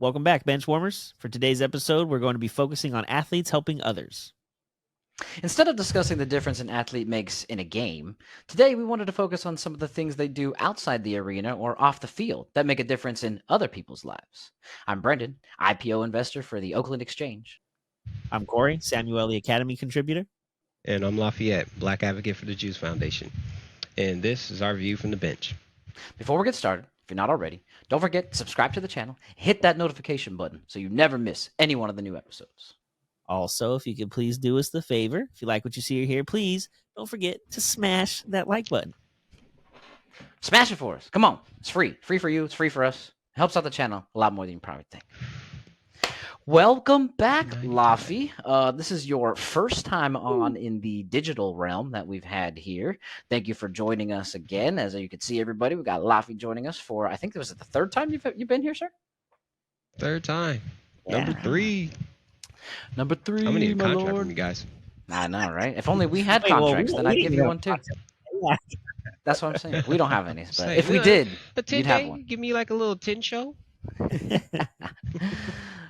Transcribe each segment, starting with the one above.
Welcome back, Benchwarmers. For today's episode, we're going to be focusing on athletes helping others. Instead of discussing the difference an athlete makes in a game, today we wanted to focus on some of the things they do outside the arena or off the field that make a difference in other people's lives. I'm Brendan, IPO investor for the Oakland Exchange. I'm Corey, Samueli Academy contributor. And I'm Lafayette, Black Advocate for the Jews Foundation. And this is our view from the bench. Before we get started, if you're not already, don't forget to subscribe to the channel, hit that notification button so you never miss any one of the new episodes. Also, if you could please do us the favor, if you like what you see here, please don't forget to smash that like button. Smash it for us. Come on. It's free. Free for you. It's free for us. It helps out the channel a lot more than you probably think. Welcome back, Lafi. This is your first time on in the digital realm that we've had here. Thank you for joining us again. As you can see, everybody, we've got Lafi joining us for, I think this was the third time you've been here, sir? Third time. Yeah. Number three. Number three, I'm going to need a my contract lord. from you guys. I know, right? If only we had contracts, then I'd give you one too. That's what I'm saying. We don't have any, but if we did, you'd have one. Give me like a little 10 show.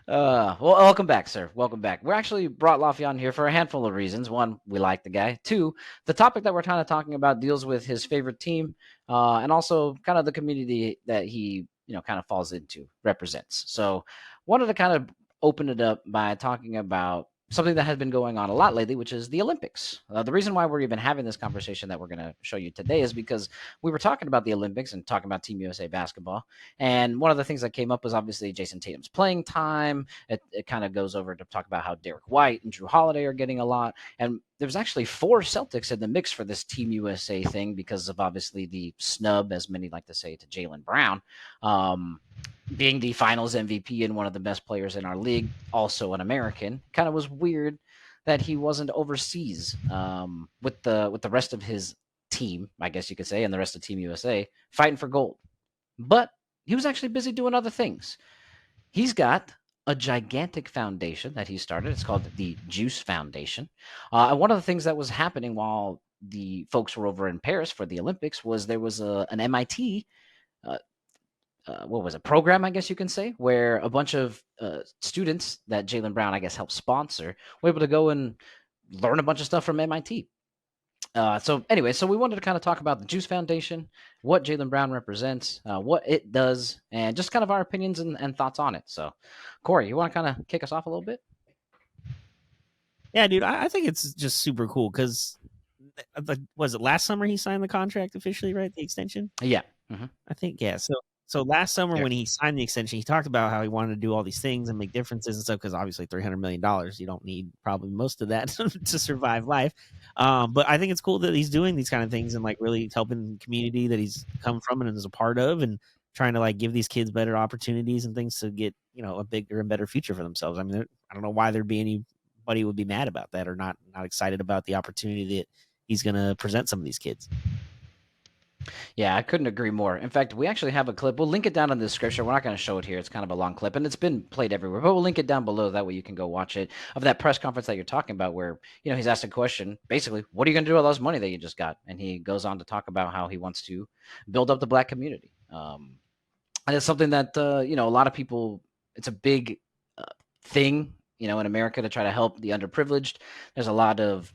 Well, welcome back, sir. Welcome back. We're actually brought Lafi on here for a handful of reasons. One, we like the guy. Two, the topic that we're kind of talking about deals with his favorite team, and also kind of the community that he, kind of falls into, represents. So, wanted to kind of open it up by talking about something that has been going on a lot lately, which is the Olympics. The reason why we're even having this conversation that we're going to show you today is because we were talking about the Olympics and talking about Team USA basketball. And one of the things that came up was obviously Jason Tatum's playing time. It kind of goes over to talk about how Derek White and Drew Holiday are getting a lot. And there's actually 4 Celtics in the mix for this Team USA thing because of obviously the snub, as many like to say, to Jaylen Brown. Being the finals MVP and one of the best players in our league, also an American, kind of was weird that he wasn't overseas with the rest of his team, I guess you could say, and the rest of Team USA fighting for gold. But he was actually busy doing other things. He's got a gigantic foundation that he started. It's called the Juice Foundation. And one of the things that was happening while the folks were over in Paris for the Olympics was there was an MIT program, I guess you can say, where a bunch of students that Jaylen Brown, I guess, helped sponsor were able to go and learn a bunch of stuff from MIT. So we wanted to kind of talk about the Juice Foundation, what Jaylen Brown represents, what it does, and just kind of our opinions and thoughts on it. So, Corey, you want to kind of kick us off a little bit? Yeah, dude, I think it's just super cool because, was it last summer he signed the contract officially, right? The extension? Yeah. Mm-hmm. I think, yeah. So last summer when he signed the extension, he talked about how he wanted to do all these things and make differences and stuff because obviously $300 million, you don't need probably most of that to survive life. But I think it's cool that he's doing these kind of things and like really helping the community that he's come from and is a part of and trying to like give these kids better opportunities and things to get, a bigger and better future for themselves. I mean, I don't know why there'd be anybody would be mad about that or not excited about the opportunity that he's going to present some of these kids. Yeah, I couldn't agree more. In fact, we actually have a clip. We'll link it down in the description. We're not going to show it here. It's kind of a long clip, and it's been played everywhere. But we'll link it down below. That way you can go watch it, of that press conference that you're talking about where, he's asked a question, basically, what are you going to do with all this money that you just got? And he goes on to talk about how he wants to build up the Black community. And it's something that, a lot of people, it's a big thing, in America to try to help the underprivileged. There's a lot of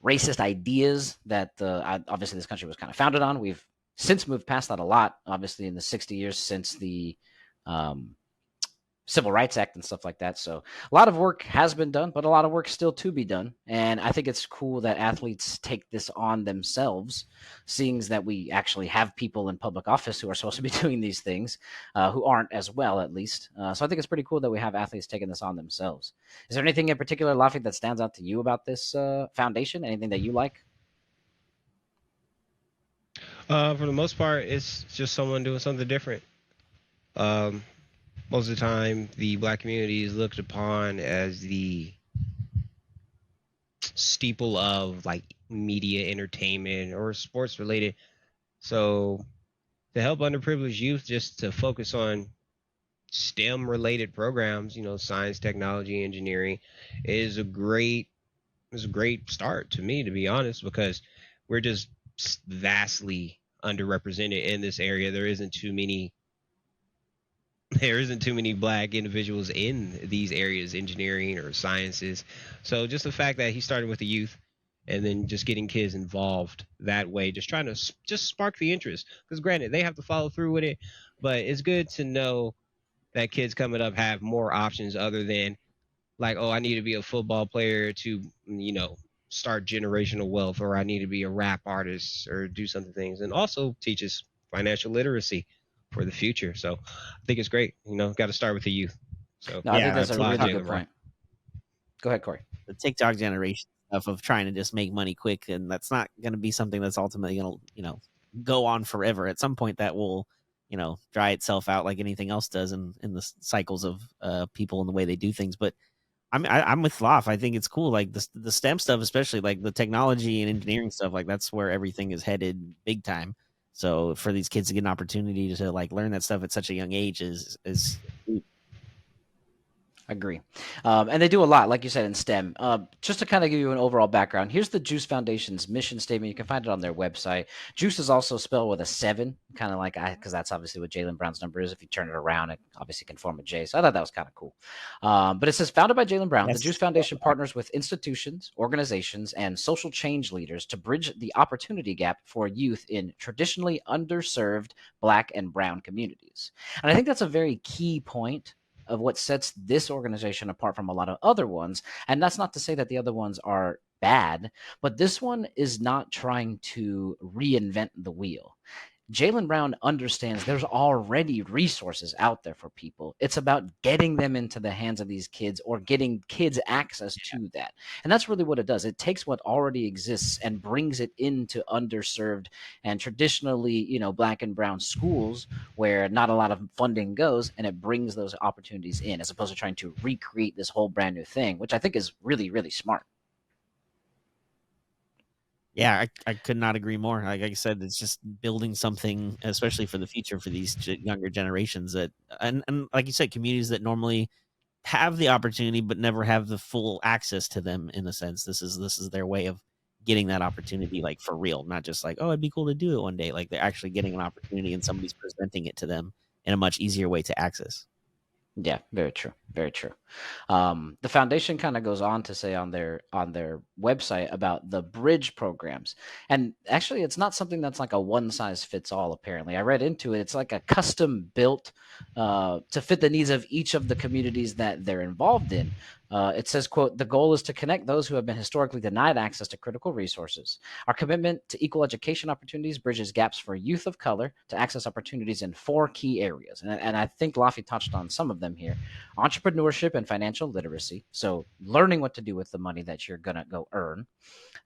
racist ideas that obviously this country was kind of founded on. We've since moved past that a lot, obviously in the 60 years since the Civil Rights Act and stuff like that. So a lot of work has been done, but a lot of work still to be done. And I think it's cool that athletes take this on themselves, seeing that we actually have people in public office who are supposed to be doing these things, who aren't as well, at least. So I think it's pretty cool that we have athletes taking this on themselves. Is there anything in particular, Lafi, that stands out to you about this foundation? Anything that you like? For the most part, it's just someone doing something different. Most of the time, the Black community is looked upon as the steeple of like media, entertainment, or sports related. So to help underprivileged youth, just to focus on STEM related programs, science, technology, engineering, is a great start to me, to be honest, because we're just vastly underrepresented in this area. There isn't too many there isn't too many black individuals in these areas, engineering or sciences. So just the fact that he started with the youth and then just getting kids involved that way, just trying to just spark the interest. Because granted, they have to follow through with it, but it's good to know that kids coming up have more options other than like, oh, I need to be a football player to, start generational wealth, or I need to be a rap artist or do something things, and also teaches financial literacy for the future. So I think it's great. Got to start with the youth. So No, I think Yeah, that's the a applaud really TikTok, good Jaylen Brown. point. Go ahead, Corey. the TikTok generation stuff of trying to just make money quick, and that's not going to be something that's ultimately going to, go on forever. At some point, that will, dry itself out like anything else does in the cycles of people and the way they do things. But I'm with Loff. I think it's cool. Like the STEM stuff, especially like the technology and engineering stuff, like that's where everything is headed big time. So for these kids to get an opportunity to like learn that stuff at such a young age is Agree. And they do a lot, like you said, in STEM. Just to kind of give you an overall background, here's the Juice Foundation's mission statement. You can find it on their website. Juice is also spelled with a 7, kind of like because that's obviously what Jaylen Brown's number is. If you turn it around, it obviously can form a J. So I thought that was kind of cool. But it says, founded by Jaylen Brown, the Juice yes. Foundation partners with institutions, organizations, and social change leaders to bridge the opportunity gap for youth in traditionally underserved Black and Brown communities. And I think that's a very key point of what sets this organization apart from a lot of other ones. And that's not to say that the other ones are bad, but this one is not trying to reinvent the wheel. Jaylen Brown understands there's already resources out there for people. It's about getting them into the hands of these kids or getting kids access to that. And that's really what it does. It takes what already exists and brings it into underserved and traditionally, Black and brown schools where not a lot of funding goes, and it brings those opportunities in as opposed to trying to recreate this whole brand new thing, which I think is really, really smart. Yeah, I could not agree more. Like I said, it's just building something, especially for the future for these younger generations that, and like you said, communities that normally have the opportunity but never have the full access to them. In a sense, this is their way of getting that opportunity, like for real, not just like, oh, it'd be cool to do it one day. Like they're actually getting an opportunity and somebody's presenting it to them in a much easier way to access. Yeah, very true. Very true. The foundation kind of goes on to say on their website about the bridge programs, and actually, it's not something that's like a one size fits all. Apparently, I read into it. It's like a custom built to fit the needs of each of the communities that they're involved in. It says, "quote The goal is to connect those who have been historically denied access to critical resources. Our commitment to equal education opportunities bridges gaps for youth of color to access opportunities in 4 key areas." And I think Lafi touched on some of them here: entrepreneurship and financial literacy. So learning what to do with the money that you're going to go earn.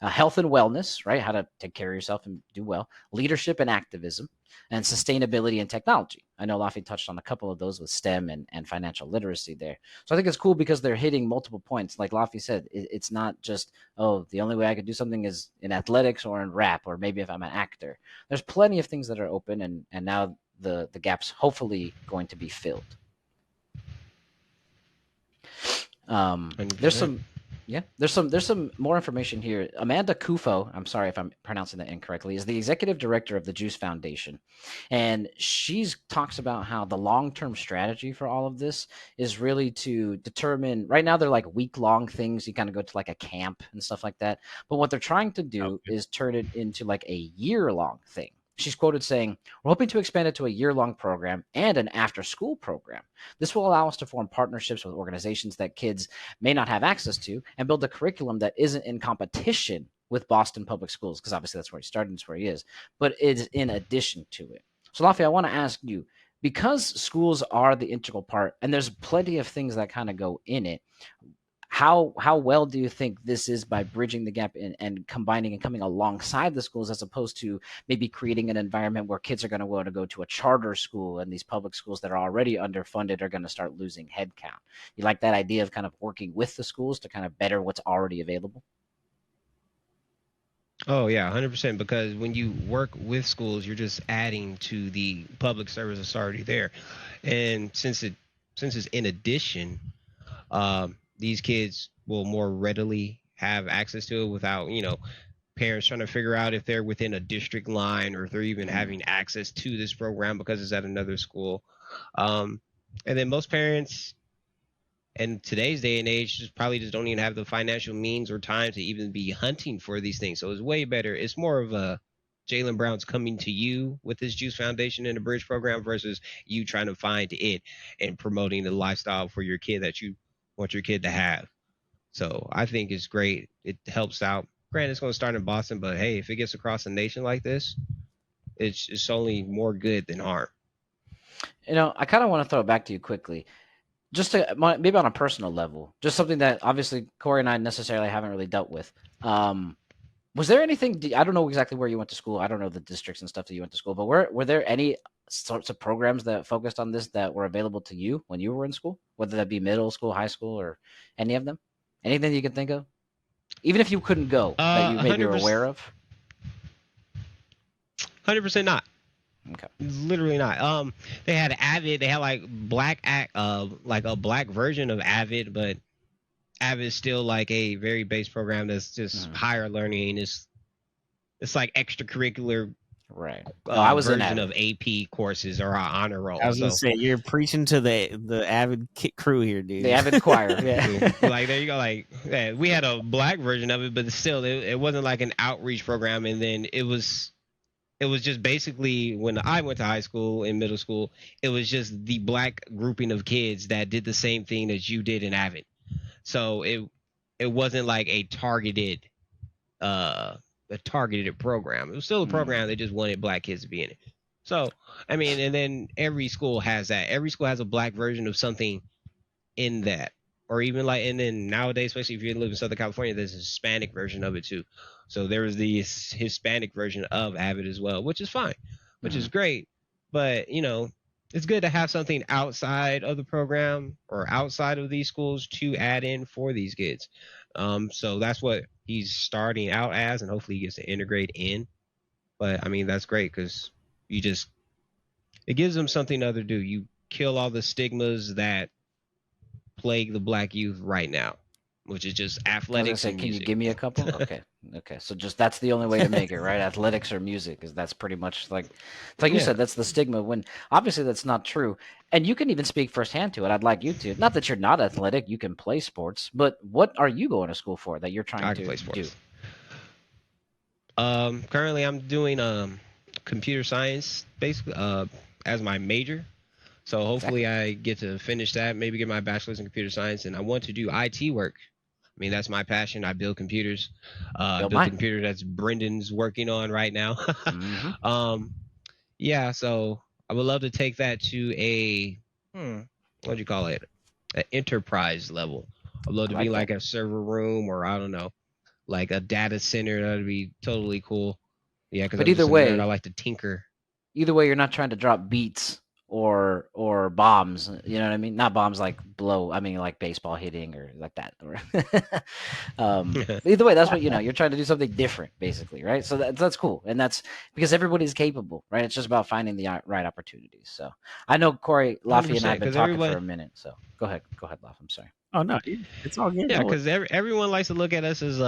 Health and wellness, right? How to take care of yourself and do well. Leadership and activism. And sustainability and technology. I know Lafi touched on a couple of those with STEM and financial literacy there. So I think it's cool because they're hitting multiple points. Like Lafi said, it's not just, oh, the only way I could do something is in athletics or in rap, or maybe if I'm an actor. There's plenty of things that are open, and now the gap's hopefully going to be filled. There's 100%. some, yeah, there's some more information here. Amanda Kufo, I'm sorry if I'm pronouncing that incorrectly, is the executive director of the Juice Foundation, and she talks about how the long-term strategy for all of this is really to determine. Right now, they're like week-long things. You kind of go to like a camp and stuff like that. But what they're trying to do is turn it into like a year-long thing. She's quoted saying, "We're hoping to expand it to a year-long program and an after-school program. This will allow us to form partnerships with organizations that kids may not have access to and build a curriculum that isn't in competition with Boston Public Schools," because obviously that's where he started and that's where he is, but is in addition to it. So, Lafi, I want to ask you, because schools are the integral part and there's plenty of things that kind of go in it, how well do you think this is by bridging the gap and combining and coming alongside the schools, as opposed to maybe creating an environment where kids are going to want to go to a charter school and these public schools that are already underfunded are going to start losing headcount? You like that idea of kind of working with the schools to kind of better what's already available? Oh yeah, 100%. Because when you work with schools, you're just adding to the public service that's already there, and since it's in addition, these kids will more readily have access to it without parents trying to figure out if they're within a district line or if they're even Mm, having access to this program because it's at another school. Um, And then most parents in today's day and age just probably just don't even have the financial means or time to even be hunting for these things. So it's way better. It's more of a Jaylen Brown's coming to you with his Juice Foundation and the Bridge program versus you trying to find it and promoting the lifestyle for your kid that you want your kid to have. So I think it's great. It helps out. Granted, it's going to start in Boston, but hey, if it gets across the nation like this, it's only more good than harm. I kind of want to throw it back to you quickly, just to maybe on a personal level, just something that obviously Corey and I necessarily haven't really dealt with. Was there anything? I don't know exactly where you went to school. I don't know the districts and stuff that you went to school, but were there any sorts of programs that focused on this that were available to you when you were in school, whether that be middle school, high school, or any of them? Anything you can think of, even if you couldn't go, that you maybe were 100%, aware of? 100% not. Okay. Literally not. They had Avid. They had like like a black version of Avid, but Avid is still like a very base program that's just higher learning. It's like extracurricular Right. I was in version Avid. of AP courses or honor roll. I was gonna say you're preaching to the Avid crew here, dude. The Avid choir. Yeah. Like there you go. Like we had a black version of it, but still, it wasn't like an outreach program. And then it was just basically when I went to high school and middle school, it was just the black grouping of kids that did the same thing that you did in Avid. So it wasn't like a targeted program. It was still a program. They just wanted black kids to be in it. So I mean, and then every school has that. Every school has a black version of something in that, or even like, and then nowadays, especially if you live in Southern California, there's a Hispanic version of it too. So there was the Hispanic version of Avid as well, which is fine, which is great. But it's good to have something outside of the program or outside of these schools to add in for these kids. So that's what he's starting out as, and hopefully he gets to integrate in. But I mean, that's great because it gives them something other to do. You kill all the stigmas that plague the black youth right now, which is just athletics and Can music. you give me a couple? Okay. So just that's the only way to make it, right? Athletics or music, because that's pretty much like you said, that's the stigma. When obviously that's not true, and you can even speak firsthand to it. I'd like you to. Not that you're not athletic, you can play sports, but what are you going to school for that you're trying to play sports. do? Currently, I'm doing computer science basically as my major. So hopefully I get to finish that, maybe get my bachelor's in computer science, and I want to do IT work. I mean, that's my passion. I build computers. Build the computer that's Brendan's working on right now. Yeah, so I would love to take that to a, what do you call it? An enterprise level. I'd love to be like a server room, or I don't know, like a data center. That'd be totally cool. Yeah, because But either way, I like to tinker. Either way, you're not trying to drop beats or bombs. You know what I mean? Not bombs like blow. I mean like baseball hitting or like that. Either way, that's what you're trying to do something different, basically, right? So that's cool, and that's because everybody's capable, right? It's just about finding the right opportunities. So I know Corey, Laffy, and I have been talking for a minute. So go ahead, Laff. I'm sorry. Oh no, it's all good. Yeah, because everyone likes to look at us as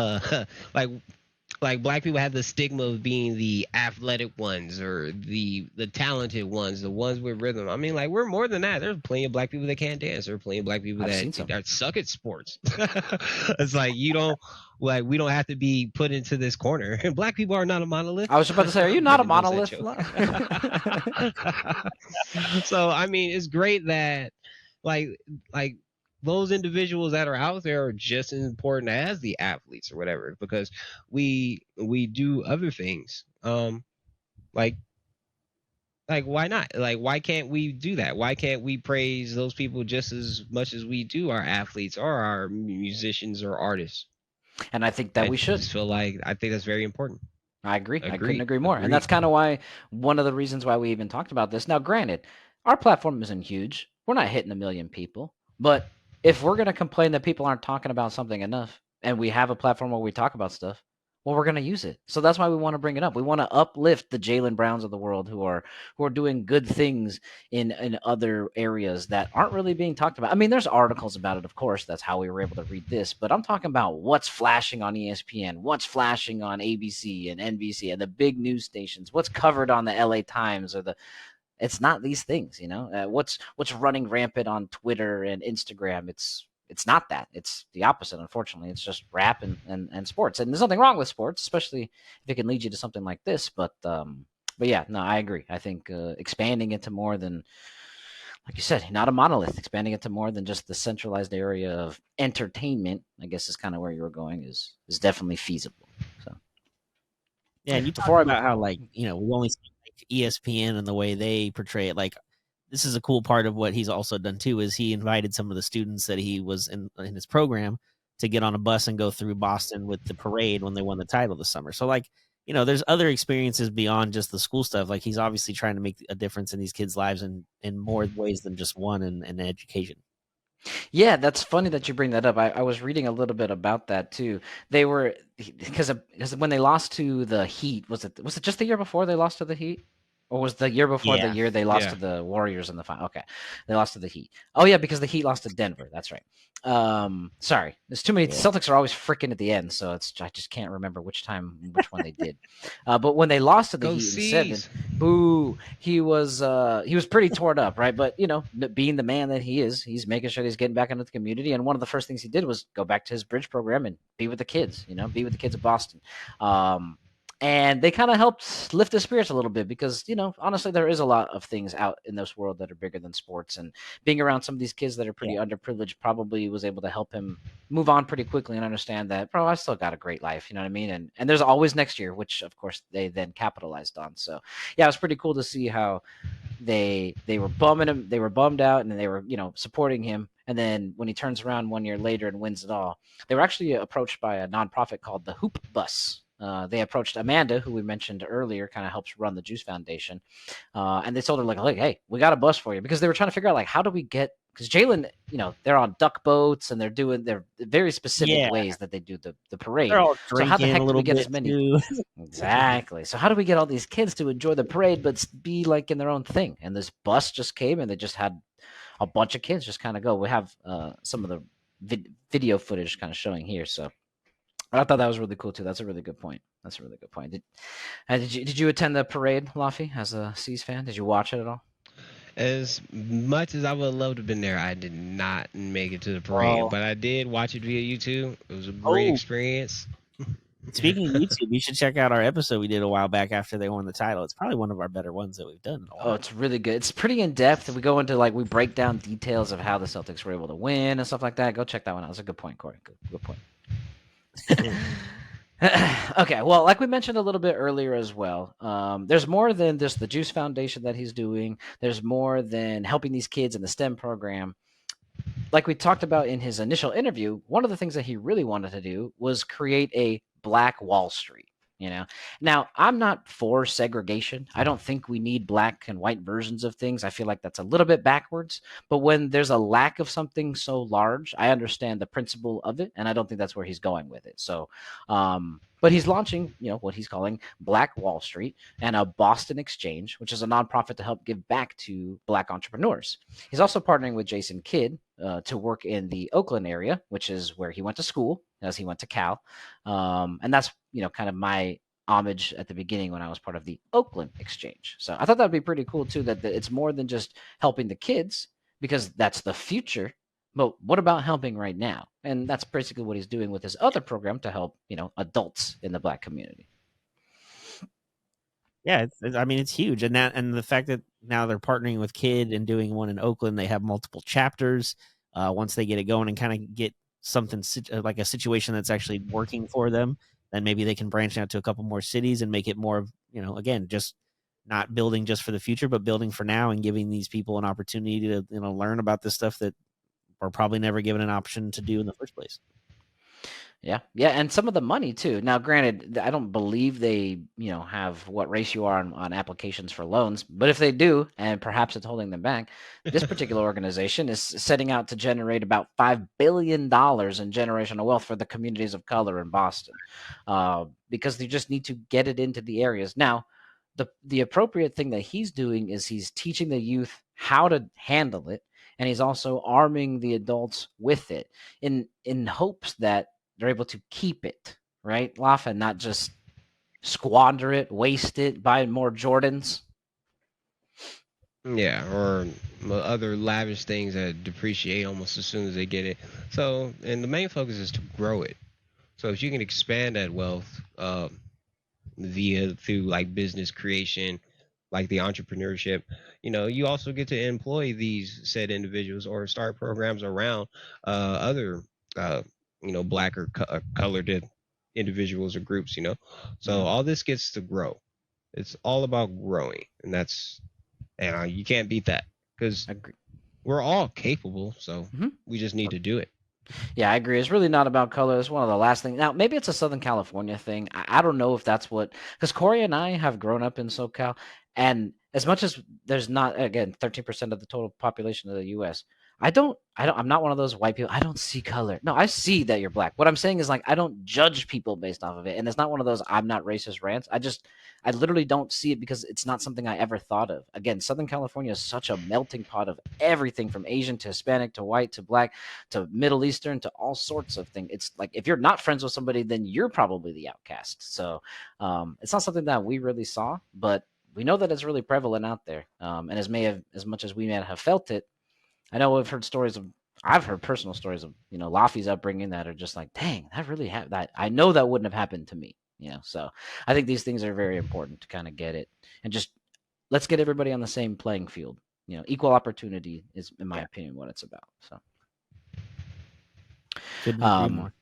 like black people have the stigma of being the athletic ones or the talented ones, the ones with rhythm. I mean, like, we're more than that. There's plenty of black people that can't dance. There are plenty of black people that suck at sports. It's like we don't have to be put into this corner. Black people are not a monolith. I was about to say, are you not a monolith? So I mean, it's great that like those individuals that are out there are just as important as the athletes or whatever, because we do other things. Like why not? Like, why can't we do that? Why can't we praise those people just as much as we do our athletes or our musicians or artists? And I think that we should. I think that's very important. I agree. I couldn't agree more. And that's kind of why, one of the reasons why we even talked about this. Now, granted, our platform isn't huge. We're not hitting 1 million people, but if we're going to complain that people aren't talking about something enough, and we have a platform where we talk about stuff, well, we're going to use it. So that's why we want to bring it up. We want to uplift the Jaylen Browns of the world who are doing good things in other areas that aren't really being talked about. I mean, there's articles about it, of course. That's how we were able to read this. But I'm talking about what's flashing on ESPN, what's flashing on ABC and NBC and the big news stations, what's covered on the LA Times or It's not these things, what's running rampant on Twitter and Instagram. It's not that. It's the opposite, unfortunately. It's just rap and sports. And there's nothing wrong with sports, especially if it can lead you to something like this. But yeah, no, I agree. I think expanding into more than, like you said, not a monolith, expanding it to more than just the centralized area of entertainment, I guess is kind of where you were going, is definitely feasible. So Yeah, and you talked before I about how, like, we only see like ESPN and the way they portray it. Like, this is a cool part of what he's also done too, is he invited some of the students that he was in his program to get on a bus and go through Boston with the parade when they won the title this summer. So, like, there's other experiences beyond just the school stuff. Like, he's obviously trying to make a difference in these kids' lives in more ways than just one in education. Yeah, that's funny that you bring that up. I was reading a little bit about that too. They were because when they lost to the Heat, was it just the year before they lost to the Heat? Or was the year before the Yeah. year they lost Yeah. to the Warriors in the final? Okay. They lost to the Heat. Oh yeah, because the Heat lost to Denver. That's right. Sorry. There's too many. Yeah. Celtics are always freaking at the end, so I just can't remember which one they did. But when they lost to the Go Heat in 7, C's. boo, he was pretty torn up, right? But being the man that he is, he's making sure he's getting back into the community. And one of the first things he did was go back to his bridge program and be with the kids. Be with the kids of Boston. And they kind of helped lift his spirits a little bit because, honestly, there is a lot of things out in this world that are bigger than sports. And being around some of these kids that are pretty underprivileged probably was able to help him move on pretty quickly and understand that, bro, I still got a great life. You know what I mean? And there's always next year, which, of course, they then capitalized on. So, yeah, it was pretty cool to see how they were bumming him. They were bummed out and they were, supporting him. And then when he turns around 1 year later and wins it all, they were actually approached by a nonprofit called the Hoop Bus. They approached Amanda, who we mentioned earlier, kind of helps run the Juice Foundation. And they told her, like, hey, we got a bus for you, because they were trying to figure out, like, how do we get, because Jaylen, they're on duck boats and they're doing their very specific ways that they do the parade. They're all So how the drinking heck a do we little get bit as many? too. Exactly. So how do we get all these kids to enjoy the parade but be like in their own thing? And this bus just came and they just had a bunch of kids just kind of go. We have some of the video footage kind of showing here. So I thought that was really cool too. That's a really good point. Did you attend the parade, Laffy, as a C's fan? Did you watch it at all? As much as I would love to have been there, I did not make it to the parade, but I did watch it via YouTube. It was a great experience. Speaking of YouTube, you should check out our episode we did a while back after they won the title. It's probably one of our better ones that we've done. Oh, it's really good. It's pretty in depth. We go into we break down details of how the Celtics were able to win and stuff like that. Go check that one out. That's a good point, Corey. Good point. Okay, well, like we mentioned a little bit earlier as well, there's more than just the Juice Foundation that he's doing. There's more than helping these kids in the STEM program. Like we talked about in his initial interview, one of the things that he really wanted to do was create a Black Wall Street. Now, I'm not for segregation. I don't think we need black and white versions of things. I feel like that's a little bit backwards. But when there's a lack of something so large, I understand the principle of it, and I don't think that's where he's going with it. So, but he's launching, what he's calling Black Wall Street and a Boston Exchange, which is a nonprofit to help give back to Black entrepreneurs. He's also partnering with Jason Kidd to work in the Oakland area, which is where he went to school, as he went to Cal. And that's, kind of my homage at the beginning when I was part of the Oakland Exchange. So I thought that'd be pretty cool too, that it's more than just helping the kids, because that's the future. But what about helping right now? And that's basically what he's doing with his other program to help, adults in the Black community. Yeah, it's huge, and the fact that now they're partnering with Kidd and doing one in Oakland, they have multiple chapters. Once they get it going and kind of get something like a situation that's actually working for them, then maybe they can branch out to a couple more cities and make it more of, again, just not building just for the future, but building for now and giving these people an opportunity to, learn about this stuff that are probably never given an option to do in the first place. Yeah, and some of the money too. Now, granted, I don't believe they, have what race you are on applications for loans, but if they do, and perhaps it's holding them back, this particular organization is setting out to generate about $5 billion in generational wealth for the communities of color in Boston, because they just need to get it into the areas. Now, the appropriate thing that he's doing is he's teaching the youth how to handle it, and he's also arming the adults with it in hopes that they're able to keep it, right, Lafa, and not just squander it, waste it, buy more Jordans. Yeah, or other lavish things that depreciate almost as soon as they get it. So, and the main focus is to grow it. So if you can expand that wealth via through like business creation, like the entrepreneurship, you also get to employ these said individuals or start programs around other uh, black or colored individuals or groups. So all this gets to grow. It's all about growing, and you can't beat that because Agree. we're all capable. So Mhm. we just need to do it. Yeah, I agree. It's really not about color. It's one of the last things. Now, maybe it's a Southern California thing. I don't know if that's what, because Corey and I have grown up in SoCal, and as much as there's not, again, 13% of the total population of the U.S., I'm not one of those white people. I don't see color. No, I see that you're black. What I'm saying is like, I don't judge people based off of it. And it's not one of those I'm not racist rants. I literally don't see it because it's not something I ever thought of. Again, Southern California is such a melting pot of everything from Asian to Hispanic to white to black to Middle Eastern to all sorts of things. It's like if you're not friends with somebody, then you're probably the outcast. So it's not something that we really saw, but we know that it's really prevalent out there. And as much as we may have felt it, I know I've heard personal stories of Laffy's upbringing that are just like, dang, that really happened. That I know that wouldn't have happened to me. So I think these things are very important to kind of get it and just let's get everybody on the same playing field. Equal opportunity is, in my Yeah, opinion, what it's about. So. couldn't agree Um, more.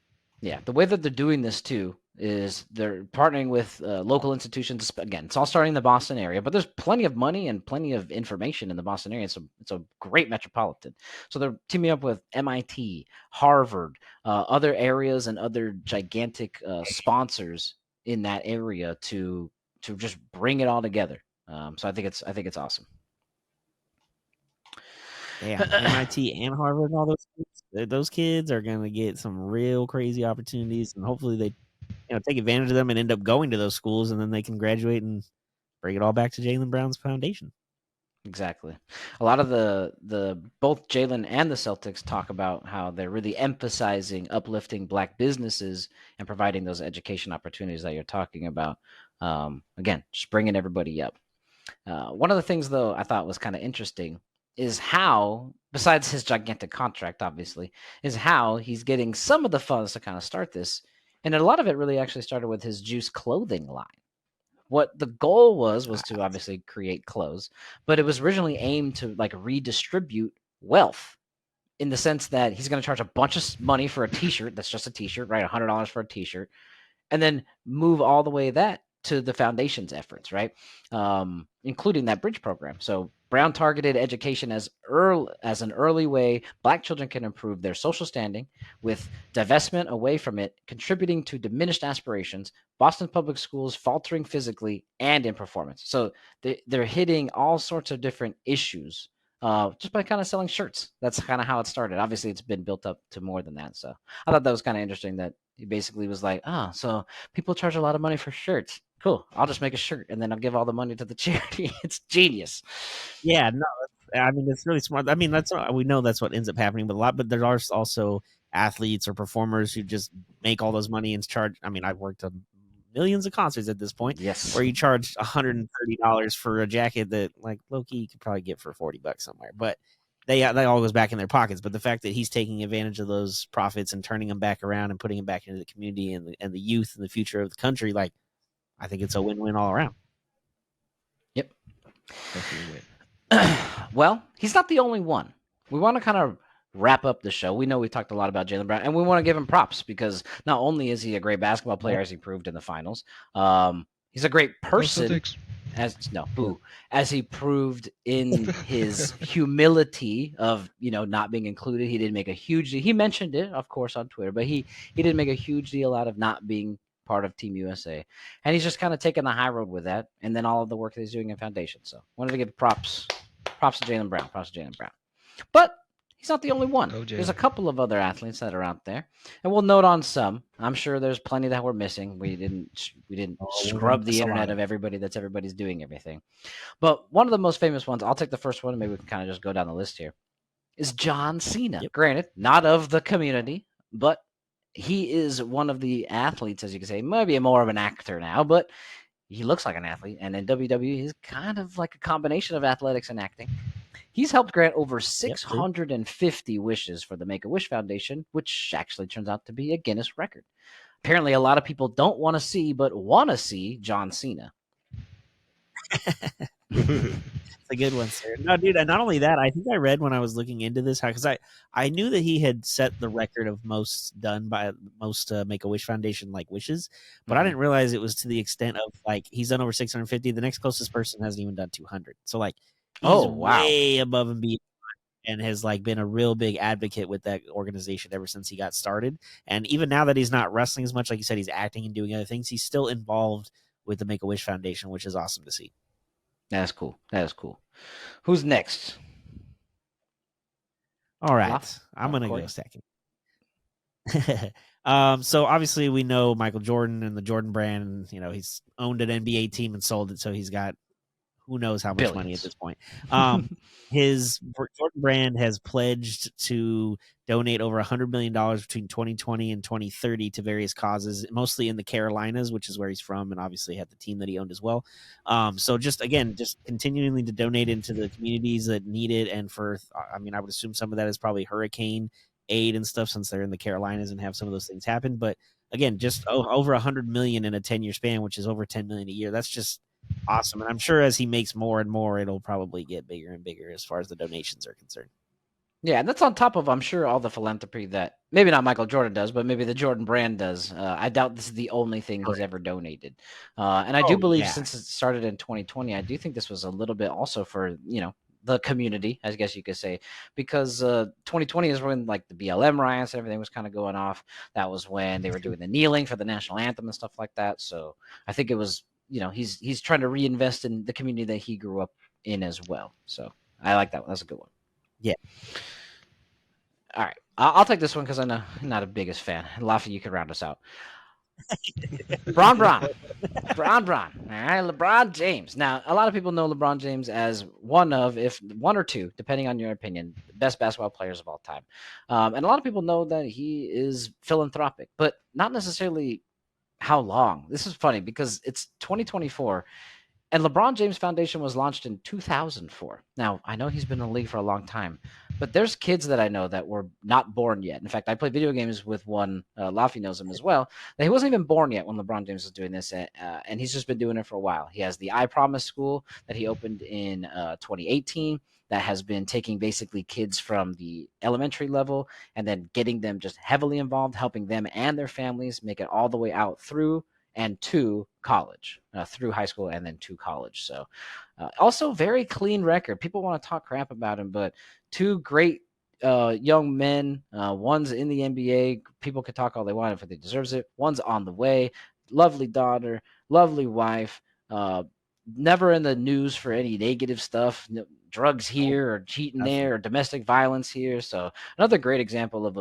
yeah, the way that they're doing this too is they're partnering with local institutions. Again, it's all starting in the Boston area, but there's plenty of money and plenty of information in the Boston area. It's a great metropolitan. So they're teaming up with MIT, Harvard, other areas, and other gigantic sponsors in that area to just bring it all together. So I think it's awesome. Yeah, MIT and Harvard and all those kids are going to get some real crazy opportunities, and hopefully they take advantage of them and end up going to those schools, and then they can graduate and bring it all back to Jaylen Brown's foundation. Exactly. A lot of the both Jaylen and the Celtics talk about how they're really emphasizing uplifting black businesses and providing those education opportunities that you're talking about. Again, just bringing everybody up. One of the things, though, I thought was kind of interesting is how, besides his gigantic contract, obviously, is how he's getting some of the funds to kind of start this. And a lot of it really actually started with his Juice clothing line. What the goal was to obviously create clothes, but it was originally aimed to like redistribute wealth in the sense that he's going to charge a bunch of money for a t-shirt that's just a t-shirt, right? $100 for a t-shirt, and then move all the way that to the foundation's efforts, right? Including that bridge program. So Brown targeted education as an early way black children can improve their social standing, with divestment away from it contributing to diminished aspirations, Boston public schools faltering physically and in performance. So they're hitting all sorts of different issues just by kind of selling shirts. That's kind of how it started. Obviously, it's been built up to more than that. So I thought that was kind of interesting that he basically was like, so people charge a lot of money for shirts. Cool. I'll just make a shirt and then I'll give all the money to the charity. It's genius. Yeah, no, I mean it's really smart. I mean we know that's what ends up happening, but there are also athletes or performers who just make all those money and charge. I mean, I've worked on millions of concerts at this point, Yes. where you charge $130 for a jacket that like low-key you could probably get for $40 somewhere, but they all goes back in their pockets. But the fact that he's taking advantage of those profits and turning them back around and putting them back into the community and the youth and the future of the country, like I think it's a win-win all around. Yep. Definitely win. Well, he's not the only one. We want to kind of wrap up the show. We know we talked a lot about Jaylen Brown, and we want to give him props because not only is he a great basketball player, as he proved in the finals, he's a great person. As he proved in his humility of not being included. He didn't make a huge deal. He mentioned it, of course, on Twitter, but he didn't make a huge deal out of not being part of Team USA, and he's just kind of taking the high road with that, and then all of the work that he's doing in foundation. So wanted to give props to Jaylen Brown. But he's not the only one. There's a couple of other athletes that are out there, and we'll note on some. I'm sure there's plenty that we're missing. We didn't scrub the internet of everybody's doing everything. But one of the most famous ones, I'll take the first one, and maybe we can kind of just go down the list here, is John Cena. Yep. Granted, not of the community, but he is one of the athletes, as you can say, maybe more of an actor now, but he looks like an athlete, and in WWE, he's kind of like a combination of athletics and acting. He's helped grant over Yep, true. 650 wishes for the Make-A-Wish Foundation, which actually turns out to be a Guinness record. Apparently, a lot of people don't want to see, but want to see John Cena. It's a good one, sir. No, dude. And not only that, I think I read when I was looking into this because I knew that he had set the record of most done by most Make a Wish Foundation like wishes, but I didn't realize it was to the extent of like he's done over 650. The next closest person hasn't even done 200. So like he's way above and beyond, and has like been a real big advocate with that organization ever since he got started. And even now that he's not wrestling as much, like you said, he's acting and doing other things. He's still involved with the Make a Wish Foundation, which is awesome to see. That's cool. That is cool. Who's next? All right. I'm going to go second. So obviously we know Michael Jordan and the Jordan brand, you know, he's owned an NBA team and sold it. So he's got who knows how much money at this point. His Jordan brand has pledged to donate over $100 million between 2020 and 2030 to various causes, mostly in the Carolinas, which is where he's from, and obviously had the team that he owned as well. So just continuing to donate into the communities that need it. And I would assume some of that is probably hurricane aid and stuff since they're in the Carolinas and have some of those things happen. But again, just over $100 million in a 10-year span, which is over $10 million a year. That's just awesome. And I'm sure as he makes more and more, it'll probably get bigger and bigger as far as the donations are concerned. Yeah, and that's on top of, I'm sure, all the philanthropy that maybe not Michael Jordan does, but maybe the Jordan brand does. I doubt this is the only thing he's ever donated. And I do believe since it started in 2020, I do think this was a little bit also for, the community, I guess you could say, because 2020 is when like the BLM riots and everything was kind of going off. That was when they were doing the kneeling for the national anthem and stuff like that. So I think it was, he's trying to reinvest in the community that he grew up in as well. So I like that one. That's a good one. Yeah. All right. I'll take this one because I'm not a biggest fan. Laffy, you can round us out. Braun. All right, LeBron James. Now, a lot of people know LeBron James as one or two, depending on your opinion, the best basketball players of all time. And a lot of people know that he is philanthropic, but not necessarily how long. This is funny because it's 2024. And LeBron James Foundation was launched in 2004. Now, I know he's been in the league for a long time, but there's kids that I know that were not born yet. In fact, I played video games with one, Laffy knows him as well, that he wasn't even born yet when LeBron James was doing this, and he's just been doing it for a while. He has the I Promise School that he opened in 2018 that has been taking basically kids from the elementary level and then getting them just heavily involved, helping them and their families make it all the way out through and to college, through high school and then to college. So also very clean record. People want to talk crap about him, but two great young men. One's in the NBA. People could talk all they want if they deserves it. One's on the way. Lovely daughter, lovely wife. Never in the news for any negative stuff. No, drugs here or cheating there or domestic violence here. So another great example of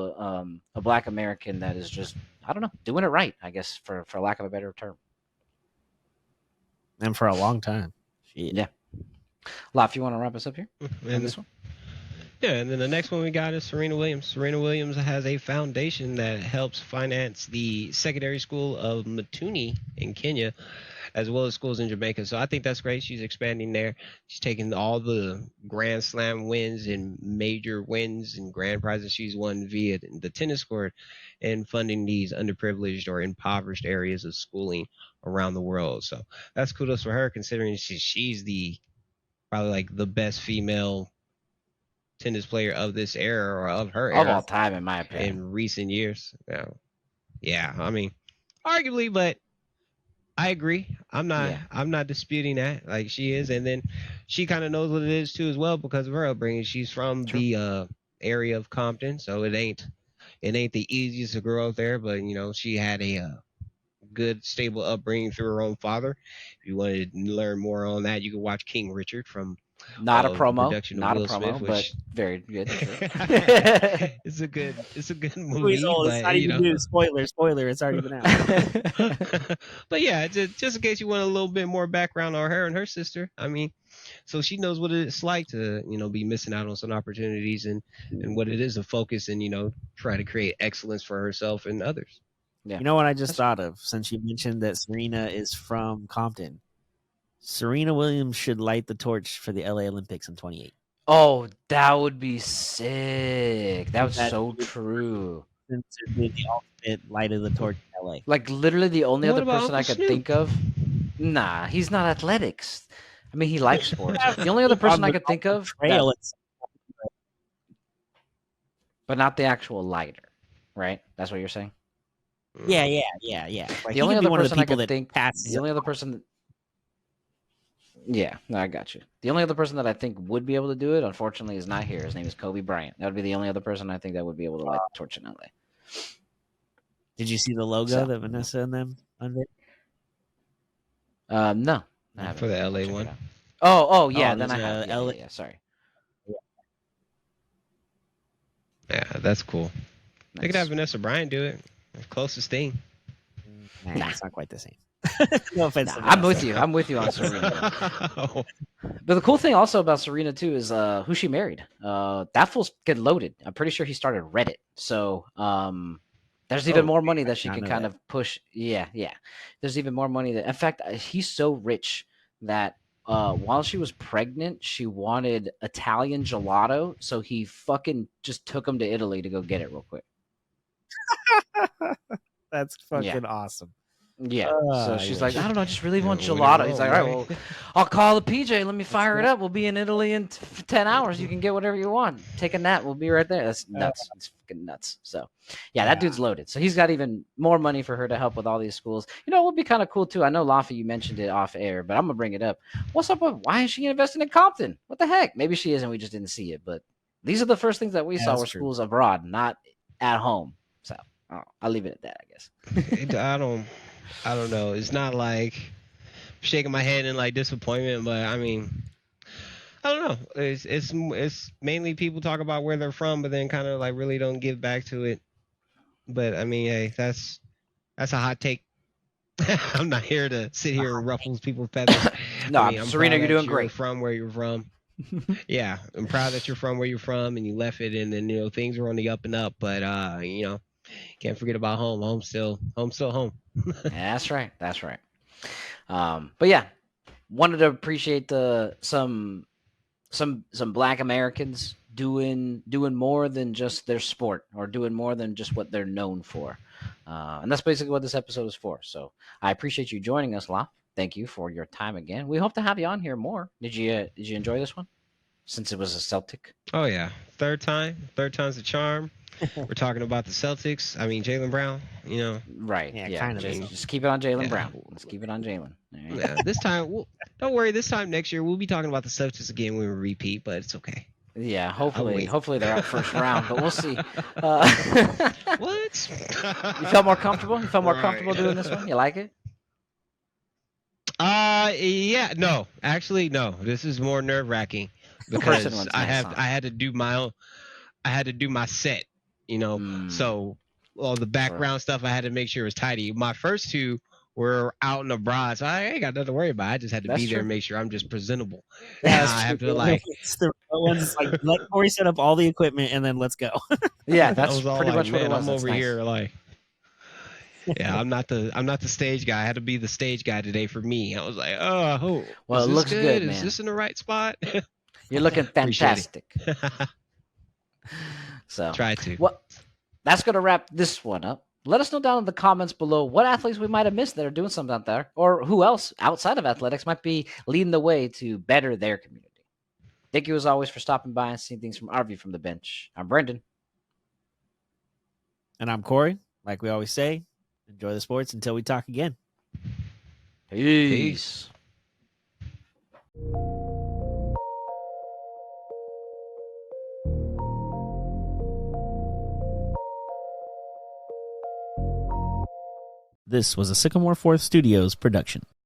a Black American that is just, I don't know, doing it right, I guess, for lack of a better term. And for a long time. Shit. Yeah. Laf, you want to wrap us up here on this one? Yeah, and then the next one we got is Serena Williams. Serena Williams has a foundation that helps finance the secondary school of Matuni in Kenya, as well as schools in Jamaica. So I think that's great. She's expanding there. She's taking all the Grand Slam wins and major wins and grand prizes she's won via the tennis court and funding these underprivileged or impoverished areas of schooling around the world. So that's kudos for her, considering she's probably like the best female tennis player of this era or of her era of all time, in my opinion, in recent years. Yeah, I mean, arguably, but I agree. I'm not disputing that. Like, she is, and then she kind of knows what it is too as well because of her upbringing. She's from the area of Compton, so it ain't the easiest to grow up there, but she had a good stable upbringing through her own father. If you wanted to learn more on that, you can watch King Richard from not a promo, Smith, but very good. It's a good movie. But, spoiler, it's already been out. But yeah, just in case you want a little bit more background on her and her sister. I mean, so she knows what it's like to be missing out on some opportunities and what it is to focus and try to create excellence for herself and others. Yeah. You know what I just thought of? Since you mentioned that Serena is from Compton, Serena Williams should light the torch for the LA Olympics in 28. Oh, that would be sick. That was That so true. to be the ultimate light of the torch in LA. Like literally the only What other about person Uncle I could Snoop? think of. Nah, he's not athletics. I mean, he likes sports. The only other person I could think On the of, trail, but not the actual lighter, right? That's what you're saying. yeah. Like The he only could be other one of the person I people could that think, passes. the only other person, yeah, no, I got you. The only other person that I think would be able to do it, unfortunately, is not here. His name is Kobe Bryant. That would be the only other person I think that would be able to light the torch in LA. Did you see the logo So. that Vanessa and them unveiled? No, I haven't. For the I'll LA check it one. out. Oh, yeah. Oh, Then I there's have. a Yeah, LA yeah. Sorry. Yeah, that's cool. They could have Nice. Vanessa Bryant do it. Closest thing. Nah, it's not quite the same. No offense. Nah, to I'm Vanessa. with you. I'm with you on Serena. But the cool thing also about Serena too is who she married. That fool's get loaded. I'm pretty sure he started Reddit. So there's even more money that she can kind of push. Yeah. There's even more money that, in fact, he's so rich that while she was pregnant, she wanted Italian gelato, so he fucking just took him to Italy to go get it real quick. That's fucking awesome. Yeah. So she's like, I don't know, I just really want Yeah, gelato. whatever, He's like, all right, right? well, I'll call the PJ. Let me fire it up. We'll be in Italy in 10 hours. You can get whatever you want. Take a nap. We'll be right there. That's nuts. It's fucking nuts. So, yeah, that dude's loaded. So he's got even more money for her to help with all these schools. You know, it would be kind of cool, too. I know, Laffy, you mentioned it off air, but I'm going to bring it up. What's up with why is she investing in Compton? What the heck? Maybe she is and we just didn't see it. But these are the first things that we saw were schools abroad, not at home. So I'll leave it at that, I guess. I don't know. It's not like shaking my head in like disappointment, but I mean, I don't know. It's mainly people talk about where they're from, but then kind of like really don't give back to it. But I mean, hey, that's a hot take. I'm not here to sit here and ruffle people's feathers. No, I mean, I'm Serena, proud you're that doing great. From where you're from. Yeah, I'm proud that you're from where you're from and you left it, and then things are on the up and up. But can't forget about home. Home's still home. That's right. But yeah, wanted to appreciate some Black Americans doing more than just their sport or doing more than just what they're known for, and that's basically what this episode is for. So I appreciate you joining us, La. Thank you for your time again. We hope to have you on here more. Did you enjoy this one? Since it was a Celtic. Oh yeah, third time's the charm. We're talking about the Celtics. I mean, Jaylen Brown. Right? Yeah. Kind of. Just keep it on Jaylen Brown. Let's keep it on Jaylen. Right. Yeah, this time, don't worry. This time next year, we'll be talking about the Celtics again when we repeat, but it's okay. Yeah, hopefully they're up first round, but we'll see. What? You felt more comfortable? You felt more comfortable doing this one? You like it? Yeah, no, actually, no. This is more nerve wracking because I had to do my set, so all the background stuff I had to make sure it was tidy. My first two were out and abroad, so I ain't got nothing to worry about. I just had to be there and make sure I'm just presentable. Yeah, I have to like. It's the ones like let Corey set up all the equipment and then let's go. Yeah, that's pretty much what it was. I'm over here like. Yeah, I'm not the stage guy. I had to be the stage guy today for me. I was like, well, it looks good, man. Is this in the right spot? You're looking fantastic. So try to. Well, that's gonna wrap this one up. Let us know down in the comments below what athletes we might have missed that are doing something out there, or who else outside of athletics might be leading the way to better their community. Thank you as always for stopping by and seeing things from our view from the bench. I'm Brendan. And I'm Corey. Like we always say, enjoy the sports until we talk again. Peace. This was a Sycamore 4th Studios production.